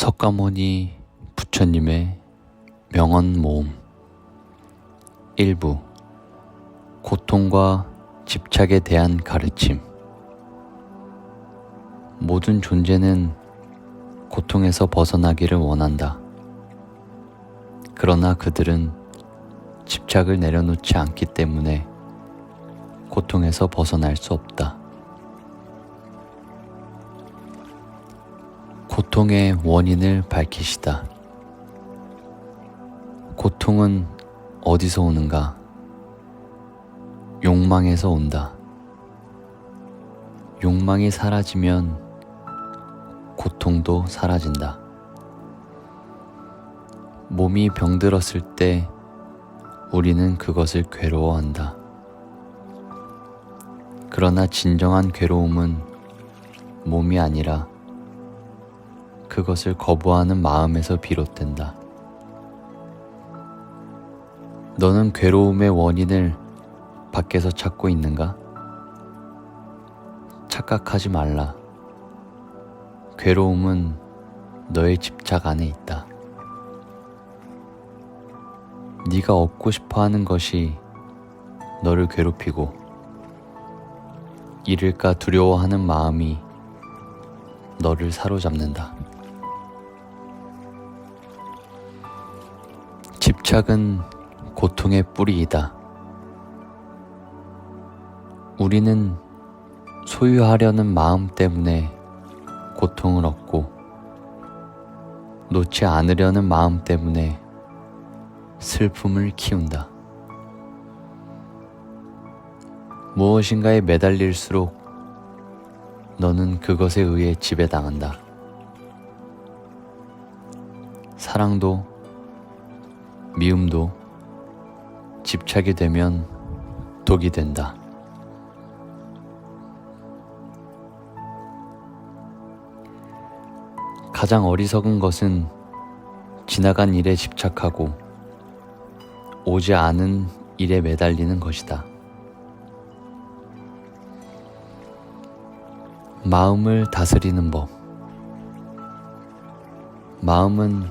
석가모니 부처님의 명언 모음. 일부. 고통과 집착에 대한 가르침. 모든 존재는 고통에서 벗어나기를 원한다. 그러나 그들은 집착을 내려놓지 않기 때문에 고통에서 벗어날 수 없다. 고통의 원인을 밝히시다. 고통은 어디서 오는가? 욕망에서 온다. 욕망이 사라지면 고통도 사라진다. 몸이 병들었을 때 우리는 그것을 괴로워한다. 그러나 진정한 괴로움은 몸이 아니라 그것을 거부하는 마음에서 비롯된다. 너는 괴로움의 원인을 밖에서 찾고 있는가? 착각하지 말라. 괴로움은 너의 집착 안에 있다. 네가 얻고 싶어 하는 것이 너를 괴롭히고 잃을까 두려워하는 마음이 너를 사로잡는다. 집착은 고통의 뿌리이다. 우리는 소유하려는 마음 때문에 고통을 얻고 놓지 않으려는 마음 때문에 슬픔을 키운다. 무엇인가에 매달릴수록 너는 그것에 의해 지배당한다. 사랑도 미움도 집착이 되면 독이 된다. 가장 어리석은 것은 지나간 일에 집착하고 오지 않은 일에 매달리는 것이다. 마음을 다스리는 법. 마음은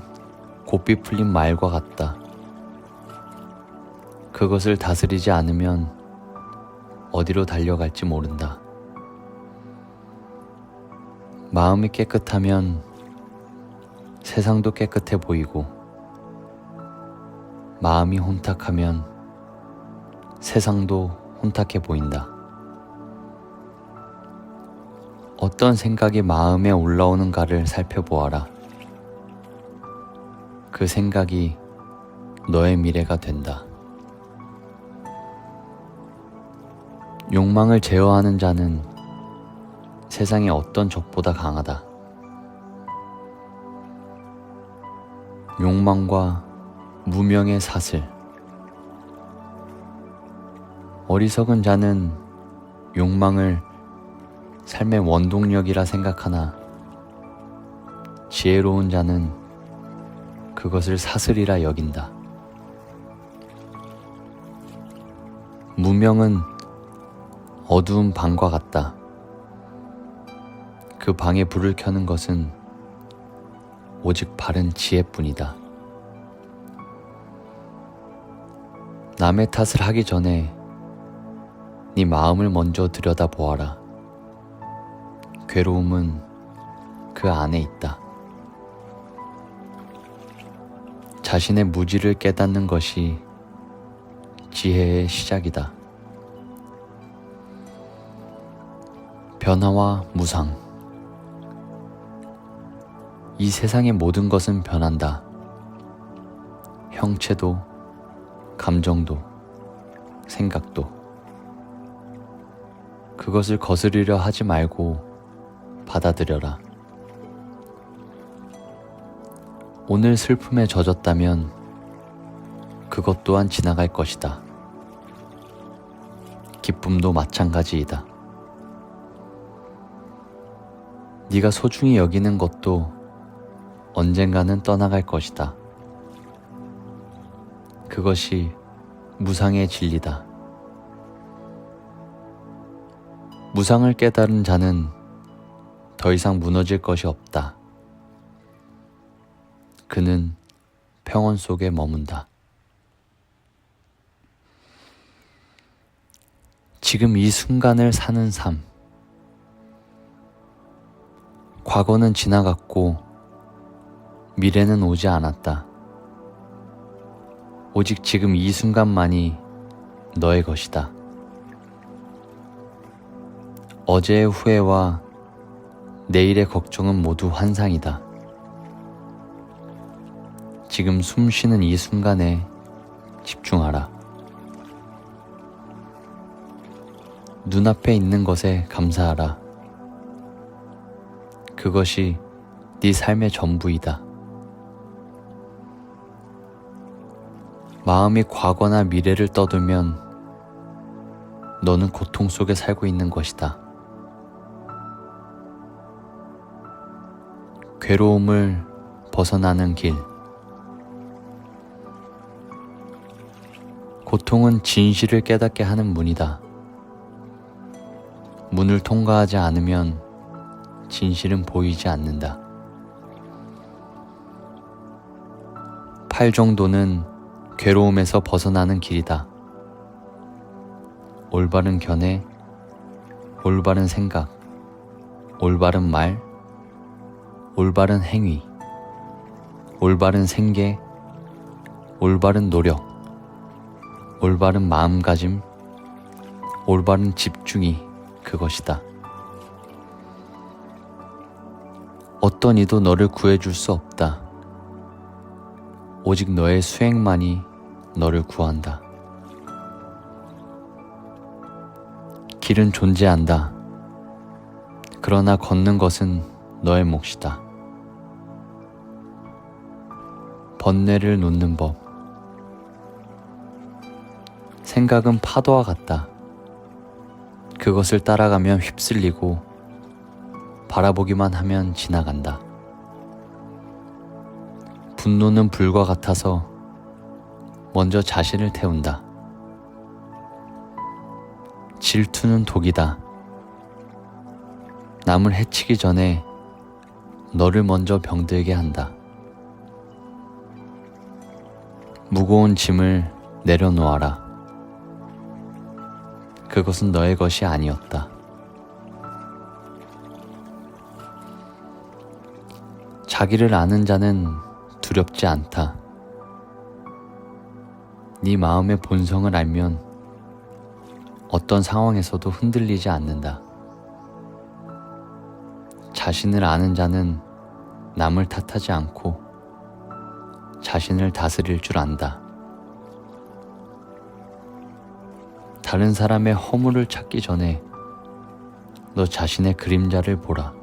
고삐 풀린 말과 같다. 그것을 다스리지 않으면 어디로 달려갈지 모른다. 마음이 깨끗하면 세상도 깨끗해 보이고 마음이 혼탁하면 세상도 혼탁해 보인다. 어떤 생각이 마음에 올라오는가를 살펴보아라. 그 생각이 너의 미래가 된다. 욕망을 제어하는 자는 세상의 어떤 적보다 강하다. 욕망과 무명의 사슬. 어리석은 자는 욕망을 삶의 원동력이라 생각하나 지혜로운 자는 그것을 사슬이라 여긴다. 무명은 어두운 방과 같다. 그 방에 불을 켜는 것은 오직 바른 지혜뿐이다. 남의 탓을 하기 전에 네 마음을 먼저 들여다보아라. 괴로움은 그 안에 있다. 자신의 무지를 깨닫는 것이 지혜의 시작이다. 변화와 무상. 이 세상의 모든 것은 변한다. 형체도, 감정도, 생각도. 그것을 거스르려 하지 말고 받아들여라. 오늘 슬픔에 젖었다면 그것 또한 지나갈 것이다. 기쁨도 마찬가지이다. 네가 소중히 여기는 것도 언젠가는 떠나갈 것이다. 그것이 무상의 진리다. 무상을 깨달은 자는 더 이상 무너질 것이 없다. 그는 평온 속에 머문다. 지금 이 순간을 사는 삶. 과거는 지나갔고 미래는 오지 않았다. 오직 지금 이 순간만이 너의 것이다. 어제의 후회와 내일의 걱정은 모두 환상이다. 지금 숨 쉬는 이 순간에 집중하라. 눈앞에 있는 것에 감사하라. 그것이 네 삶의 전부이다. 마음이 과거나 미래를 떠들면 너는 고통 속에 살고 있는 것이다. 괴로움을 벗어나는 길. 고통은 진실을 깨닫게 하는 문이다. 문을 통과하지 않으면 진실은 보이지 않는다. 팔 정도는 괴로움에서 벗어나는 길이다. 올바른 견해, 올바른 생각, 올바른 말, 올바른 행위, 올바른 생계, 올바른 노력, 올바른 마음가짐, 올바른 집중이 그것이다. 어떤 이도 너를 구해줄 수 없다. 오직 너의 수행만이 너를 구한다. 길은 존재한다. 그러나 걷는 것은 너의 몫이다. 번뇌를 놓는 법. 생각은 파도와 같다. 그것을 따라가면 휩쓸리고 바라보기만 하면 지나간다. 분노는 불과 같아서 먼저 자신을 태운다. 질투는 독이다. 남을 해치기 전에 너를 먼저 병들게 한다. 무거운 짐을 내려놓아라. 그것은 너의 것이 아니었다. 자기를 아는 자는 두렵지 않다. 네 마음의 본성을 알면 어떤 상황에서도 흔들리지 않는다. 자신을 아는 자는 남을 탓하지 않고 자신을 다스릴 줄 안다. 다른 사람의 허물을 찾기 전에 너 자신의 그림자를 보라.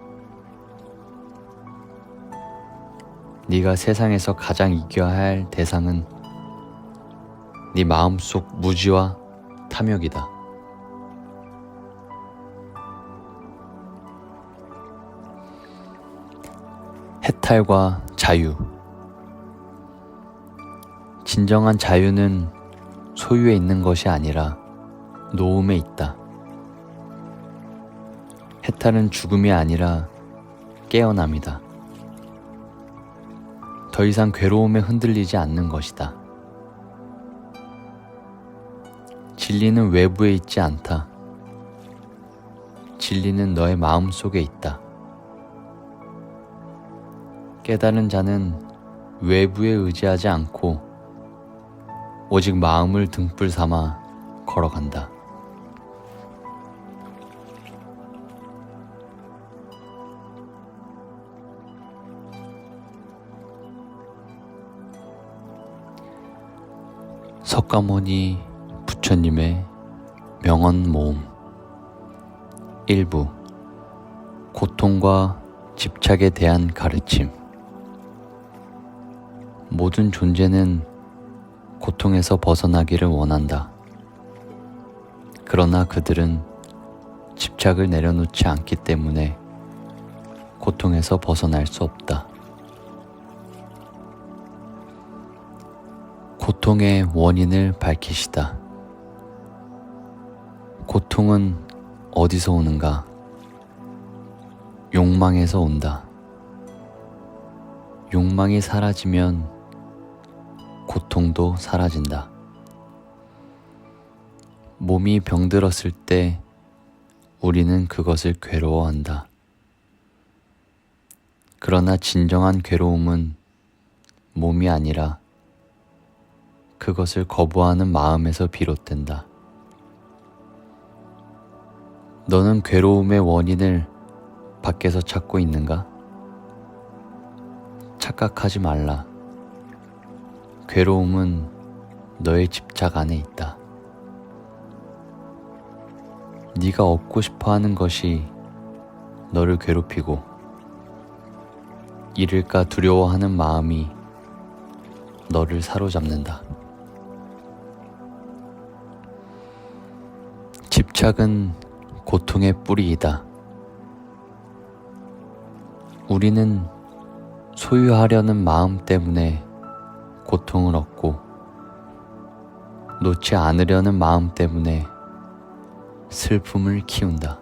네가 세상에서 가장 이겨야 할 대상은 네 마음속 무지와 탐욕이다. 해탈과 자유. 진정한 자유는 소유에 있는 것이 아니라 노움에 있다. 해탈은 죽음이 아니라 깨어남이다. 더 이상 괴로움에 흔들리지 않는 것이다. 진리는 외부에 있지 않다. 진리는 너의 마음 속에 있다. 깨달은 자는 외부에 의지하지 않고 오직 마음을 등불 삼아 걸어간다. 석가모니 부처님의 명언 모음. 1부. 고통과 집착에 대한 가르침. 모든 존재는 고통에서 벗어나기를 원한다. 그러나 그들은 집착을 내려놓지 않기 때문에 고통에서 벗어날 수 없다. 고통의 원인을 밝히시다. 고통은 어디서 오는가? 욕망에서 온다. 욕망이 사라지면 고통도 사라진다. 몸이 병들었을 때 우리는 그것을 괴로워한다. 그러나 진정한 괴로움은 몸이 아니라 그것을 거부하는 마음에서 비롯된다. 너는 괴로움의 원인을 밖에서 찾고 있는가? 착각하지 말라. 괴로움은 너의 집착 안에 있다. 네가 얻고 싶어 하는 것이 너를 괴롭히고 잃을까 두려워하는 마음이 너를 사로잡는다. 집착은 고통의 뿌리이다. 우리는 소유하려는 마음 때문에 고통을 얻고 놓지 않으려는 마음 때문에 슬픔을 키운다.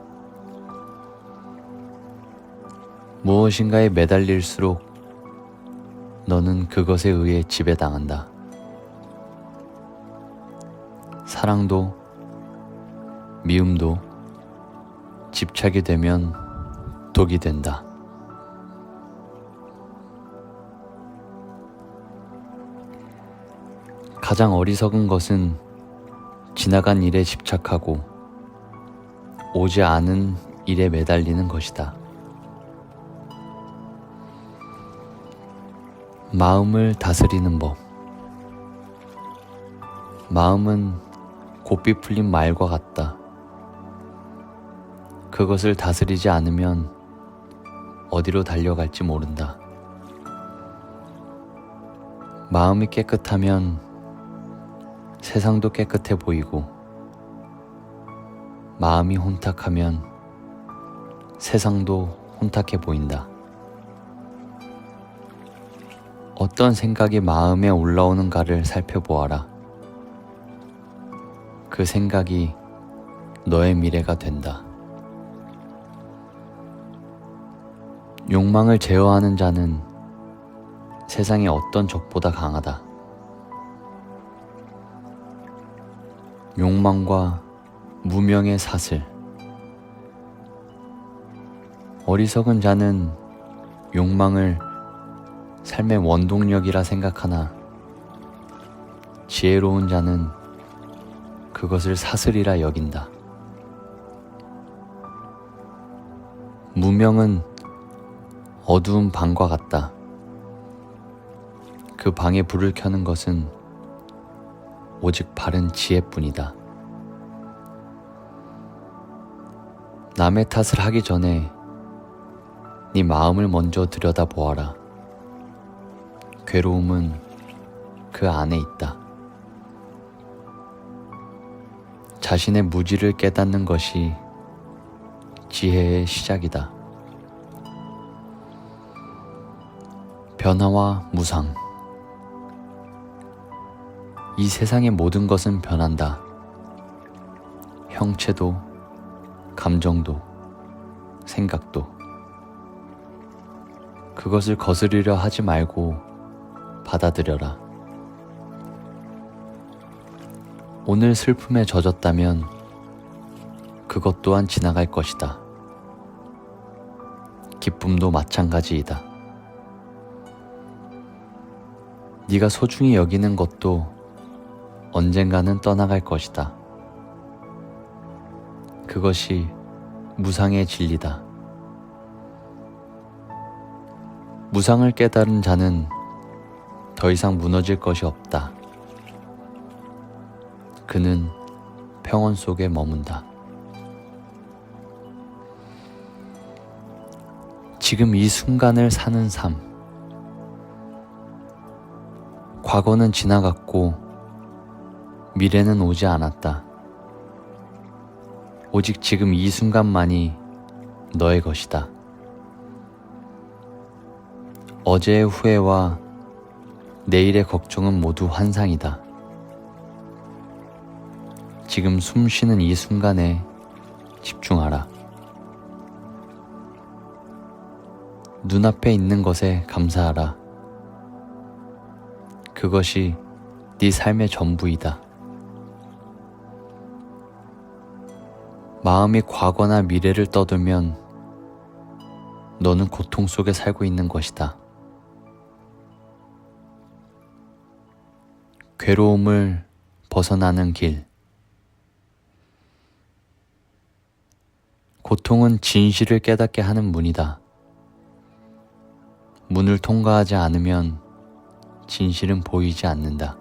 무엇인가에 매달릴수록 너는 그것에 의해 지배당한다. 사랑도 미움도 집착이 되면 독이 된다. 가장 어리석은 것은 지나간 일에 집착하고 오지 않은 일에 매달리는 것이다. 마음을 다스리는 법. 마음은 고삐 풀린 말과 같다. 그것을 다스리지 않으면 어디로 달려갈지 모른다. 마음이 깨끗하면 세상도 깨끗해 보이고, 마음이 혼탁하면 세상도 혼탁해 보인다. 어떤 생각이 마음에 올라오는가를 살펴보아라. 그 생각이 너의 미래가 된다. 욕망을 제어하는 자는 세상의 어떤 적보다 강하다. 욕망과 무명의 사슬. 어리석은 자는 욕망을 삶의 원동력이라 생각하나 지혜로운 자는 그것을 사슬이라 여긴다. 무명은 어두운 방과 같다. 그 방에 불을 켜는 것은 오직 바른 지혜뿐이다. 남의 탓을 하기 전에 네 마음을 먼저 들여다보아라. 괴로움은 그 안에 있다. 자신의 무지를 깨닫는 것이 지혜의 시작이다. 변화와 무상. 이 세상의 모든 것은 변한다. 형체도, 감정도, 생각도. 그것을 거스르려 하지 말고 받아들여라. 오늘 슬픔에 젖었다면 그것 또한 지나갈 것이다. 기쁨도 마찬가지이다. 네가 소중히 여기는 것도 언젠가는 떠나갈 것이다. 그것이 무상의 진리다. 무상을 깨달은 자는 더 이상 무너질 것이 없다. 그는 평온 속에 머문다. 지금 이 순간을 사는 삶. 과거는 지나갔고 미래는 오지 않았다. 오직 지금 이 순간만이 너의 것이다. 어제의 후회와 내일의 걱정은 모두 환상이다. 지금 숨 쉬는 이 순간에 집중하라. 눈앞에 있는 것에 감사하라. 그것이 네 삶의 전부이다. 마음이 과거나 미래를 떠들면 너는 고통 속에 살고 있는 것이다. 괴로움을 벗어나는 길. 고통은 진실을 깨닫게 하는 문이다. 문을 통과하지 않으면 진실은 보이지 않는다.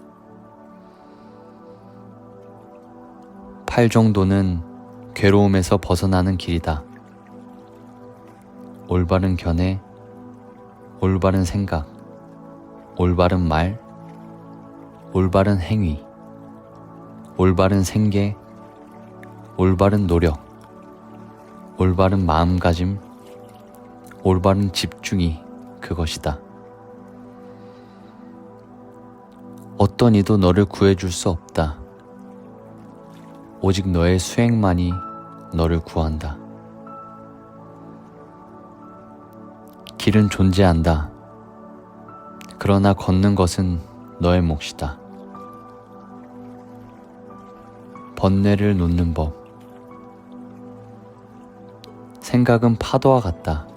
팔 정도는 괴로움에서 벗어나는 길이다. 올바른 견해, 올바른 생각, 올바른 말, 올바른 행위, 올바른 생계, 올바른 노력, 올바른 마음가짐, 올바른 집중이 그것이다. 어떤 이도 너를 구해줄 수 없다. 오직 너의 수행만이 너를 구한다. 길은 존재한다. 그러나 걷는 것은 너의 몫이다. 번뇌를 놓는 법. 생각은 파도와 같다.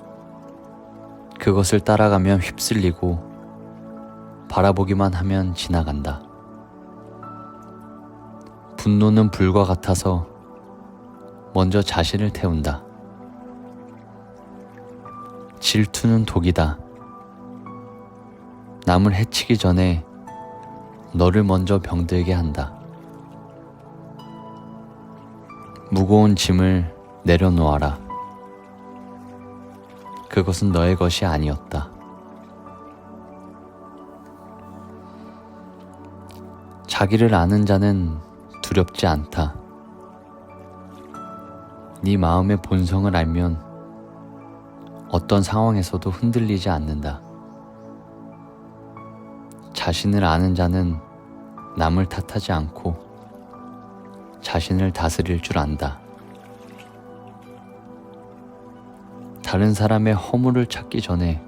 그것을 따라가면 휩쓸리고 바라보기만 하면 지나간다. 분노는 불과 같아서 먼저 자신을 태운다. 질투는 독이다. 남을 해치기 전에 너를 먼저 병들게 한다. 무거운 짐을 내려놓아라. 그것은 너의 것이 아니었다. 자기를 아는 자는 두렵지 않다. 네 마음의 본성을 알면 어떤 상황에서도 흔들리지 않는다. 자신을 아는 자는 남을 탓하지 않고 자신을 다스릴 줄 안다. 다른 사람의 허물을 찾기 전에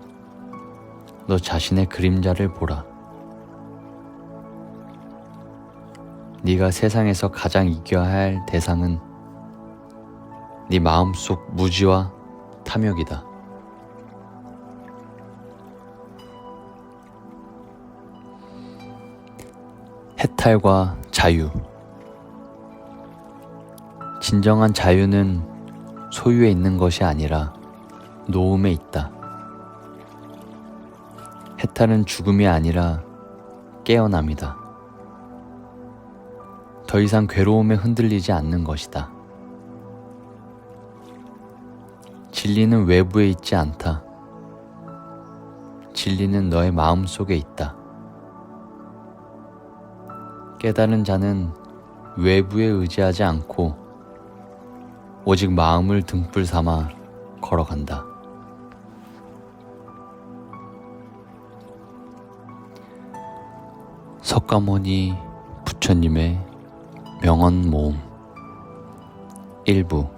너 자신의 그림자를 보라. 네가 세상에서 가장 이겨야 할 대상은 네 마음속 무지와 탐욕이다. 해탈과 자유. 진정한 자유는 소유에 있는 것이 아니라 노음에 있다. 해탈은 죽음이 아니라 깨어남이다. 더 이상 괴로움에 흔들리지 않는 것이다. 진리는 외부에 있지 않다. 진리는 너의 마음 속에 있다. 깨달은 자는 외부에 의지하지 않고 오직 마음을 등불 삼아 걸어간다. 석가모니 부처님의 명언 모음. 1부.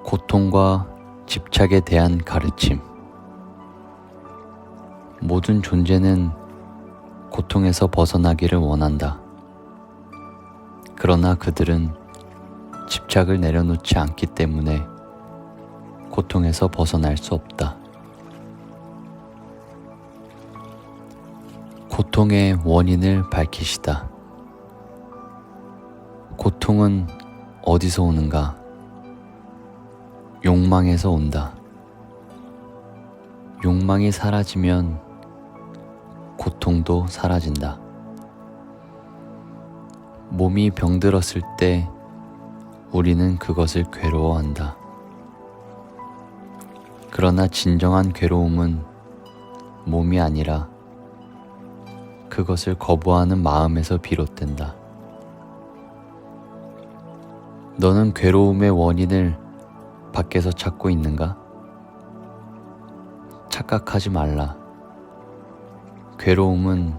고통과 집착에 대한 가르침. 모든 존재는 고통에서 벗어나기를 원한다. 그러나 그들은 집착을 내려놓지 않기 때문에 고통에서 벗어날 수 없다. 고통의 원인을 밝히시다. 고통은 어디서 오는가? 욕망에서 온다. 욕망이 사라지면 고통도 사라진다. 몸이 병들었을 때 우리는 그것을 괴로워한다. 그러나 진정한 괴로움은 몸이 아니라 그것을 거부하는 마음에서 비롯된다. 너는 괴로움의 원인을 밖에서 찾고 있는가? 착각하지 말라. 괴로움은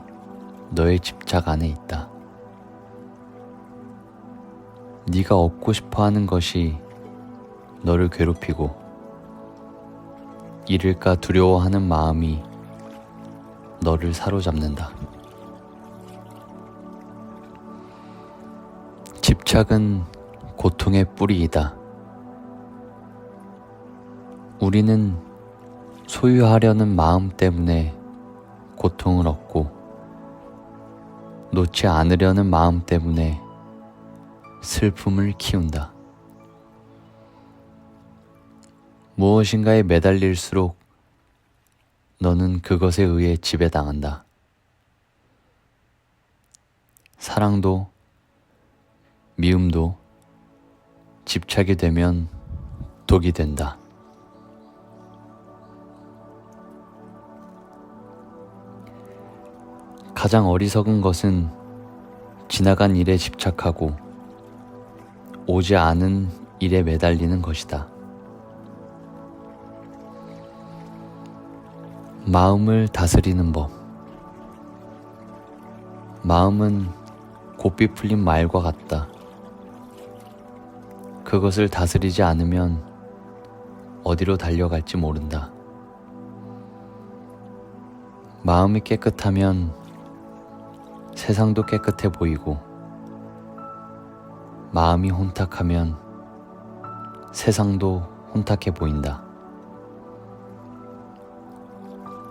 너의 집착 안에 있다. 네가 얻고 싶어 하는 것이 너를 괴롭히고 잃을까 두려워하는 마음이 너를 사로잡는다. 집착은 고통의 뿌리이다. 우리는 소유하려는 마음 때문에 고통을 얻고 놓지 않으려는 마음 때문에 슬픔을 키운다. 무엇인가에 매달릴수록 너는 그것에 의해 지배당한다. 사랑도 미움도 집착이 되면 독이 된다. 가장 어리석은 것은 지나간 일에 집착하고 오지 않은 일에 매달리는 것이다. 마음을 다스리는 법. 마음은 곱비 풀린 말과 같다. 그것을 다스리지 않으면 어디로 달려갈지 모른다. 마음이 깨끗하면 세상도 깨끗해 보이고, 마음이 혼탁하면 세상도 혼탁해 보인다.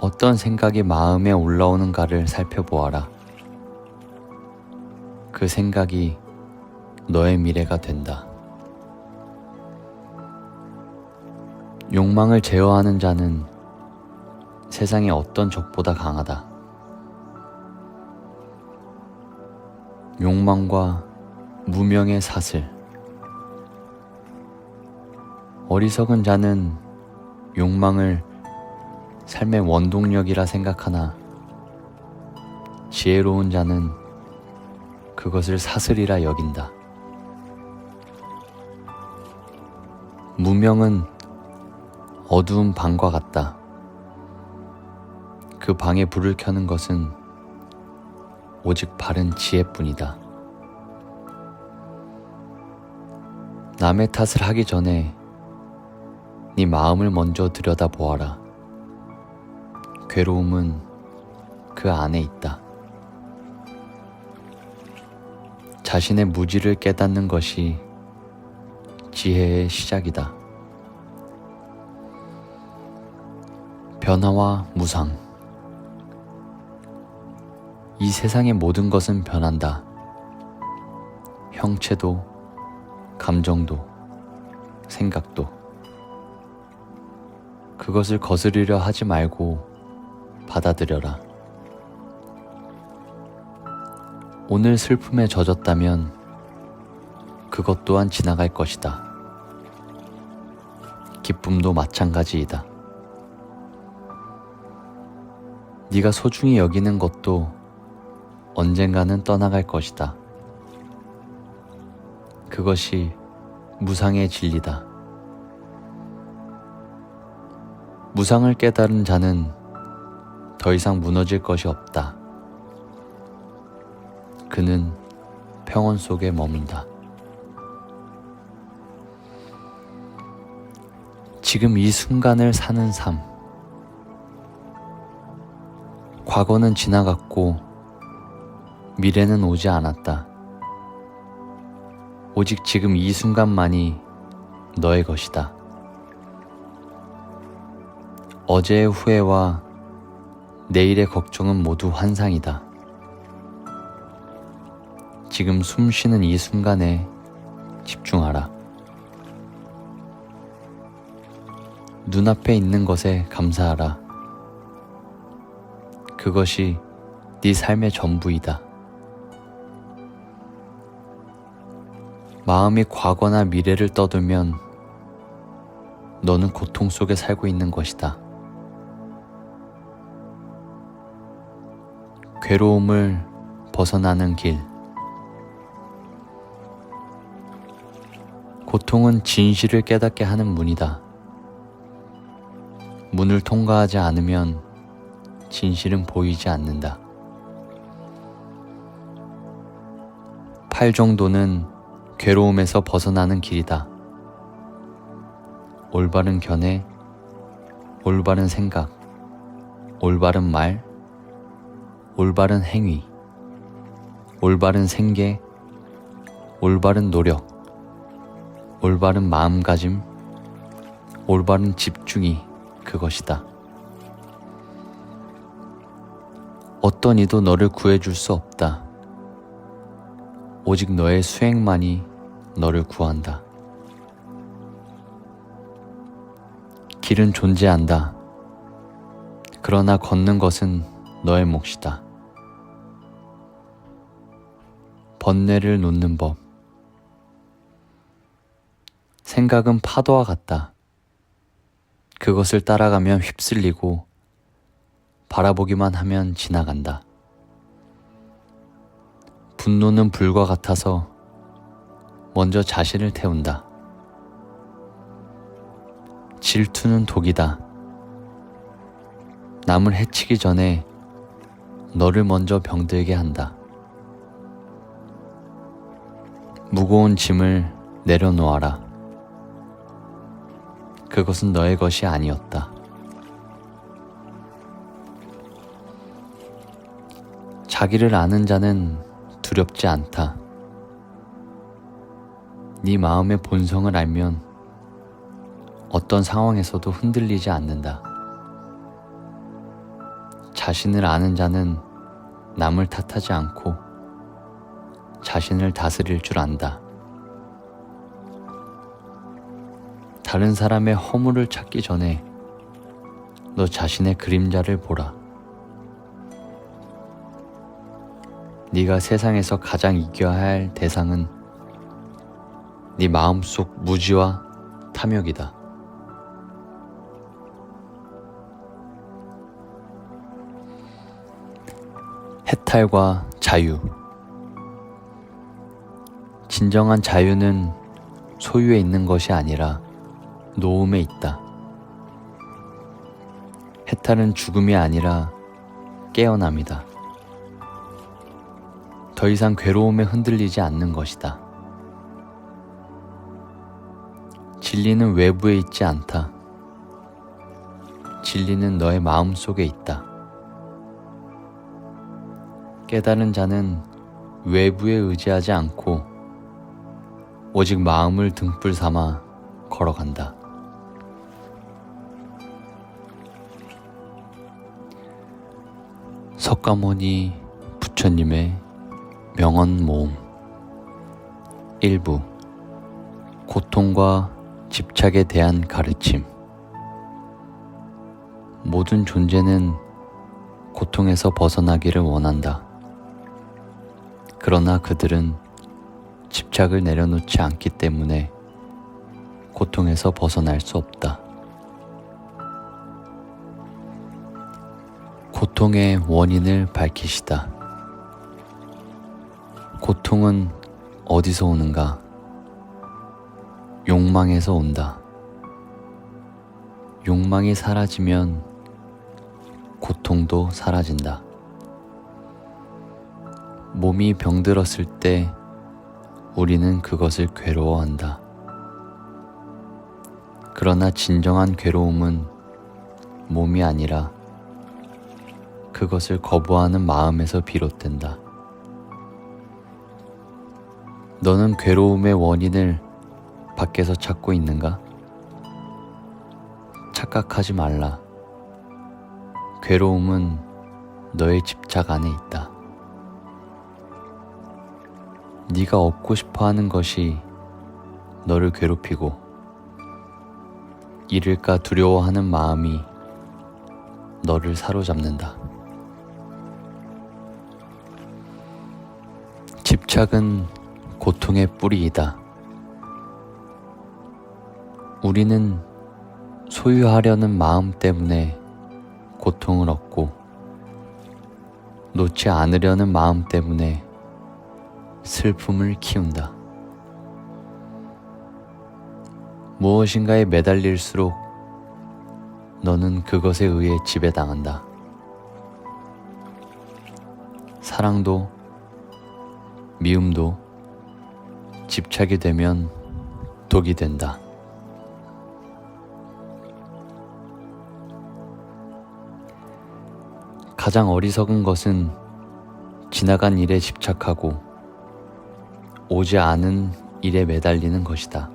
어떤 생각이 마음에 올라오는가를 살펴보아라. 그 생각이 너의 미래가 된다. 욕망을 제어하는 자는 세상의 어떤 적보다 강하다. 욕망과 무명의 사슬. 어리석은 자는 욕망을 삶의 원동력이라 생각하나 지혜로운 자는 그것을 사슬이라 여긴다. 무명은 어두운 방과 같다. 그 방에 불을 켜는 것은 오직 바른 지혜뿐이다. 남의 탓을 하기 전에 네 마음을 먼저 들여다보아라. 괴로움은 그 안에 있다. 자신의 무지를 깨닫는 것이 지혜의 시작이다. 변화와 무상. 이 세상의 모든 것은 변한다. 형체도, 감정도, 생각도. 그것을 거스르려 하지 말고 받아들여라. 오늘 슬픔에 젖었다면 그것 또한 지나갈 것이다. 기쁨도 마찬가지이다. 네가 소중히 여기는 것도 언젠가는 떠나갈 것이다. 그것이 무상의 진리다. 무상을 깨달은 자는 더 이상 무너질 것이 없다. 그는 평온 속에 머문다. 지금 이 순간을 사는 삶. 과거는 지나갔고 미래는 오지 않았다. 오직 지금 이 순간만이 너의 것이다. 어제의 후회와 내일의 걱정은 모두 환상이다. 지금 숨 쉬는 이 순간에 집중하라. 눈앞에 있는 것에 감사하라. 그것이 네 삶의 전부이다. 마음이 과거나 미래를 떠들면 너는 고통 속에 살고 있는 것이다. 괴로움을 벗어나는 길. 고통은 진실을 깨닫게 하는 문이다. 문을 통과하지 않으면 진실은 보이지 않는다. 팔 정도는 괴로움에서 벗어나는 길이다. 올바른 견해, 올바른 생각, 올바른 말, 올바른 행위, 올바른 생계, 올바른 노력, 올바른 마음가짐, 올바른 집중이 그것이다. 어떤 이도 너를 구해줄 수 없다. 오직 너의 수행만이 너를 구한다. 길은 존재한다. 그러나 걷는 것은 너의 몫이다. 번뇌를 놓는 법. 생각은 파도와 같다. 그것을 따라가면 휩쓸리고 바라보기만 하면 지나간다. 분노는 불과 같아서 먼저 자신을 태운다. 질투는 독이다. 남을 해치기 전에 너를 먼저 병들게 한다. 무거운 짐을 내려놓아라. 그것은 너의 것이 아니었다. 자기를 아는 자는 두렵지 않다. 네 마음의 본성을 알면 어떤 상황에서도 흔들리지 않는다. 자신을 아는 자는 남을 탓하지 않고 자신을 다스릴 줄 안다. 다른 사람의 허물을 찾기 전에 너 자신의 그림자를 보라. 네가 세상에서 가장 이겨야 할 대상은 네 마음속 무지와 탐욕이다. 해탈과 자유. 진정한 자유는 소유에 있는 것이 아니라 노움에 있다. 해탈은 죽음이 아니라 깨어남이다. 더 이상 괴로움에 흔들리지 않는 것이다. 진리는 외부에 있지 않다. 진리는 너의 마음 속에 있다. 깨달은 자는 외부에 의지하지 않고 오직 마음을 등불 삼아 걸어간다. 석가모니 부처님의 명언 모음. 1부. 고통과 집착에 대한 가르침. 모든 존재는 고통에서 벗어나기를 원한다. 그러나 그들은 집착을 내려놓지 않기 때문에 고통에서 벗어날 수 없다. 고통의 원인을 밝히시다. 고통은 어디서 오는가? 욕망에서 온다. 욕망이 사라지면 고통도 사라진다. 몸이 병들었을 때 우리는 그것을 괴로워한다. 그러나 진정한 괴로움은 몸이 아니라 그것을 거부하는 마음에서 비롯된다. 너는 괴로움의 원인을 밖에서 찾고 있는가? 착각하지 말라. 괴로움은 너의 집착 안에 있다. 네가 얻고 싶어 하는 것이 너를 괴롭히고 잃을까 두려워하는 마음이 너를 사로잡는다. 집착은 고통의 뿌리이다. 우리는 소유하려는 마음 때문에 고통을 얻고 놓지 않으려는 마음 때문에 슬픔을 키운다. 무엇인가에 매달릴수록 너는 그것에 의해 지배당한다. 사랑도 미움도 집착이 되면 독이 된다. 가장 어리석은 것은 지나간 일에 집착하고 오지 않은 일에 매달리는 것이다.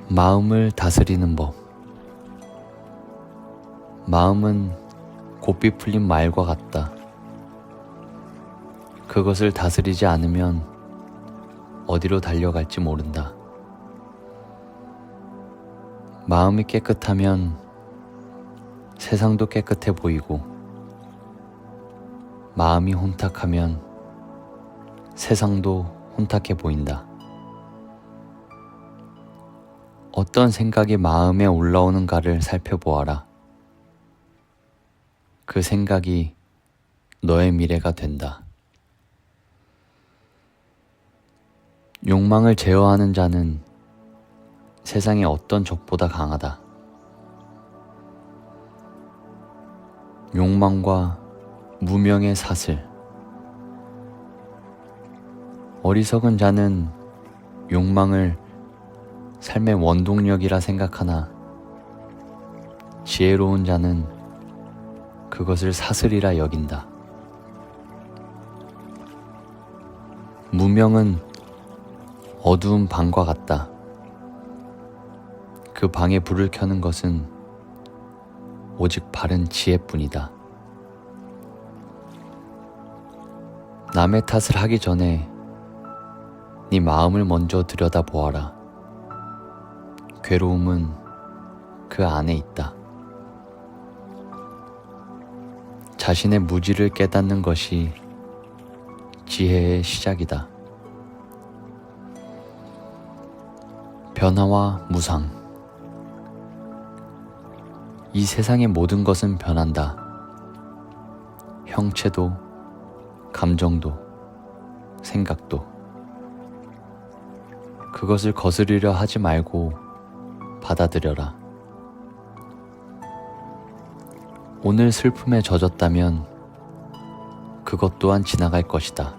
마음을 다스리는 법. 마음은 고삐 풀린 말과 같다. 그것을 다스리지 않으면 어디로 달려갈지 모른다. 마음이 깨끗하면 세상도 깨끗해 보이고, 마음이 혼탁하면 세상도 혼탁해 보인다. 어떤 생각이 마음에 올라오는가를 살펴보아라. 그 생각이 너의 미래가 된다. 욕망을 제어하는 자는 세상의 어떤 적보다 강하다. 욕망과 무명의 사슬. 어리석은 자는 욕망을 삶의 원동력이라 생각하나 지혜로운 자는 그것을 사슬이라 여긴다. 무명은 어두운 방과 같다. 그 방에 불을 켜는 것은 오직 바른 지혜뿐이다. 남의 탓을 하기 전에 네 마음을 먼저 들여다보아라. 괴로움은 그 안에 있다. 자신의 무지를 깨닫는 것이 지혜의 시작이다. 변화와 무상. 이 세상의 모든 것은 변한다. 형체도, 감정도, 생각도. 그것을 거스르려 하지 말고 받아들여라. 오늘 슬픔에 젖었다면 그것 또한 지나갈 것이다.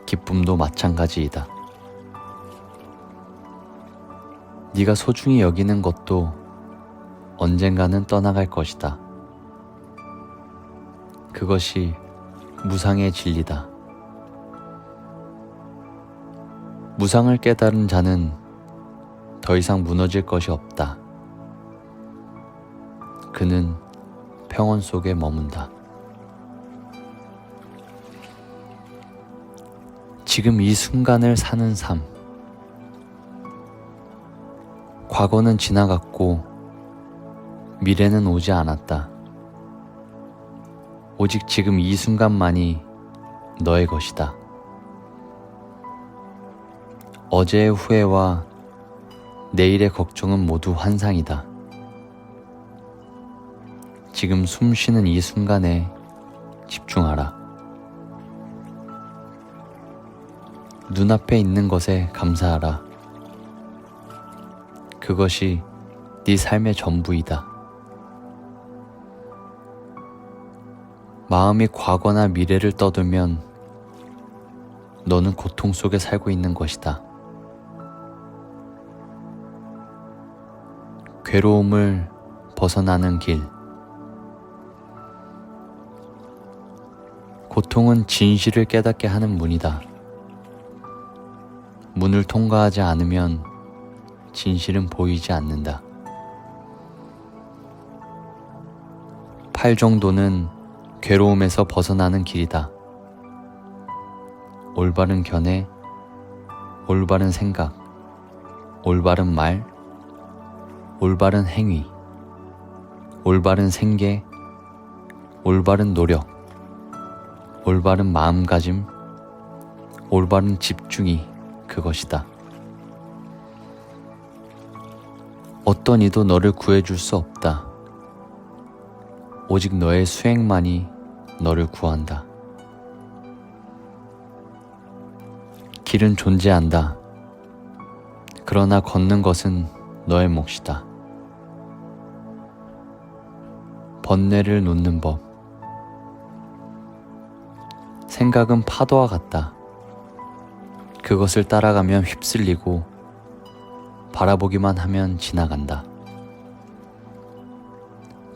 기쁨도 마찬가지이다. 네가 소중히 여기는 것도 언젠가는 떠나갈 것이다. 그것이 무상의 진리다. 무상을 깨달은 자는 더 이상 무너질 것이 없다. 그는 평온 속에 머문다. 지금 이 순간을 사는 삶. 과거는 지나갔고 미래는 오지 않았다. 오직 지금 이 순간만이 너의 것이다. 어제의 후회와 내일의 걱정은 모두 환상이다. 지금 숨 쉬는 이 순간에 집중하라. 눈앞에 있는 것에 감사하라. 그것이 네 삶의 전부이다. 마음이 과거나 미래를 떠들면 너는 고통 속에 살고 있는 것이다. 괴로움을 벗어나는 길. 고통은 진실을 깨닫게 하는 문이다. 문을 통과하지 않으면 진실은 보이지 않는다. 팔 정도는 괴로움에서 벗어나는 길이다. 올바른 견해, 올바른 생각, 올바른 말, 올바른 행위, 올바른 생계, 올바른 노력, 올바른 마음가짐, 올바른 집중이 그것이다. 어떤 이도 너를 구해줄 수 없다. 오직 너의 수행만이 너를 구한다. 길은 존재한다. 그러나 걷는 것은 너의 몫이다. 번뇌를 놓는 법. 생각은 파도와 같다. 그것을 따라가면 휩쓸리고 바라보기만 하면 지나간다.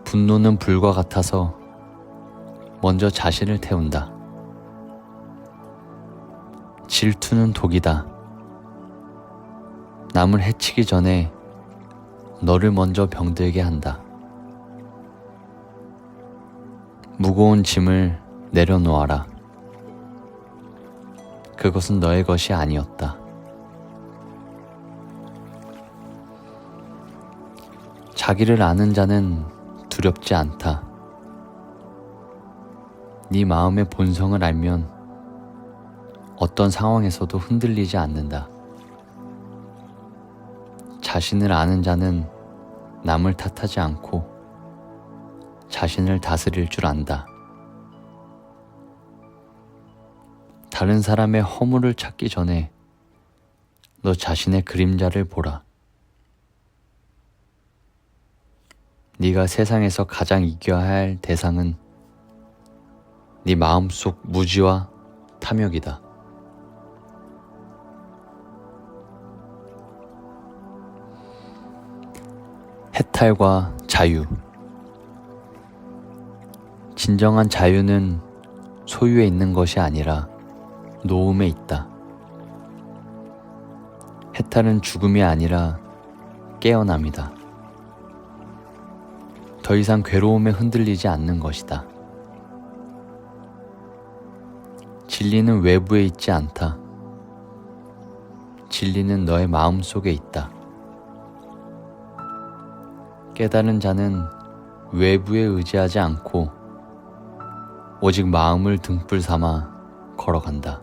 분노는 불과 같아서 먼저 자신을 태운다. 질투는 독이다. 남을 해치기 전에 너를 먼저 병들게 한다. 무거운 짐을 내려놓아라. 그것은 너의 것이 아니었다. 자기를 아는 자는 두렵지 않다. 네 마음의 본성을 알면 어떤 상황에서도 흔들리지 않는다. 자신을 아는 자는 남을 탓하지 않고 자신을 다스릴 줄 안다. 다른 사람의 허물을 찾기 전에 너 자신의 그림자를 보라. 네가 세상에서 가장 이겨야 할 대상은 네 마음속 무지와 탐욕이다. 해탈과 자유. 진정한 자유는 소유에 있는 것이 아니라 노음에 있다. 해탈은 죽음이 아니라 깨어남이다. 더 이상 괴로움에 흔들리지 않는 것이다. 진리는 외부에 있지 않다. 진리는 너의 마음 속에 있다. 깨달은 자는 외부에 의지하지 않고 오직 마음을 등불 삼아 걸어간다.